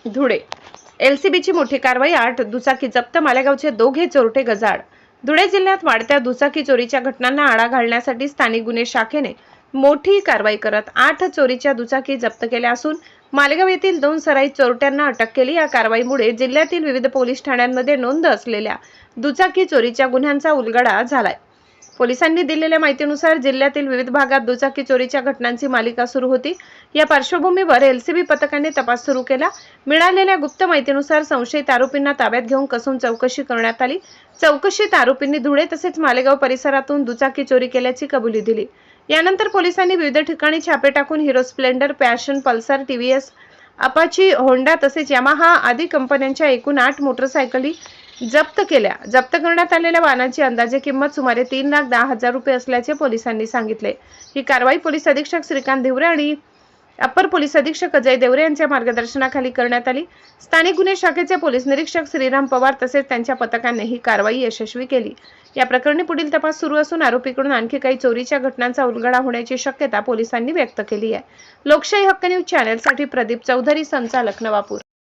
धुळे एलसीबीची मोठी कारवाई, 8 दुचाकी जप्त, मालेगावचे दोघे चोरटे गजाआड। धुळे जिल्ह्यात वाढत्या दुचाकी चोरीच्या घटनांना आळा घालण्यासाठी स्थानिक गुन्हे शाखेने मोठी कारवाई करत 8 चोरीच्या दुचाकी जप्त केल्या असून मालेगाव येथील 2 सराईत चोरट्यांना अटक केली। या कारवाईमुळे जिल्ह्यातील विविध पोलीस ठाण्यांमध्ये नोंद असलेल्या दुचाकी चोरीच्या गुन्ह्यांचा उलगडा झालाय। पोलिसांनी दिलेल्या माहितीनुसार जिल्ह्यातील विविध भागात दुचाकी चोरीच्या घटनांची मालिका सुरू होती। या पार्श्वभूमीवर एलसीबी पथकाने तपास सुरू केला। मिळालेल्या गुप्त माहितीनुसार संशयित आरोपींना ताब्यात घेऊन कसून चौकशी करण्यात आली। चौकशीत आरोपींनी धुळे तसेच मालेगाव परिसरातून दुचाकी चोरी केल्याची कबुली दिली। यानंतर पोलिसांनी विविध ठिकाणी छापे टाकून Hero Splendor, passion, Pulsar, TVS, Apache, Honda तसेच यामाहा आदी कंपन्यांच्या एकूण 8 मोटरसायकली जप्त केल्या। जप्त करण्यात आलेल्या वाहनाची अंदाजे किंमत सुमारे 3,10,000 रुपये असल्याचे पोलिसांनी सांगितले। ही कारवाई पोलीस अधीक्षक श्रीकांत धिवरे आणि अपर पोलीस अधीक्षक अजय देवरे यांच्या मार्गदर्शनाखाली करण्यात आली। स्थानिक गुन्हे शाखेचे पोलीस निरीक्षक श्रीराम पवार तसेच त्यांच्या पथकाने ही कारवाई यशस्वी केली। या प्रकरणी पुढील तपास सुरू असून आरोपीकडून आणखी काही चोरीच्या घटनांचा उलगडा होण्याची शक्यता पोलिसांनी व्यक्त केली आहे। लोकशाही हक्क न्यूज चॅनलसाठी प्रदीप चौधरी, संचालक, नवापूर।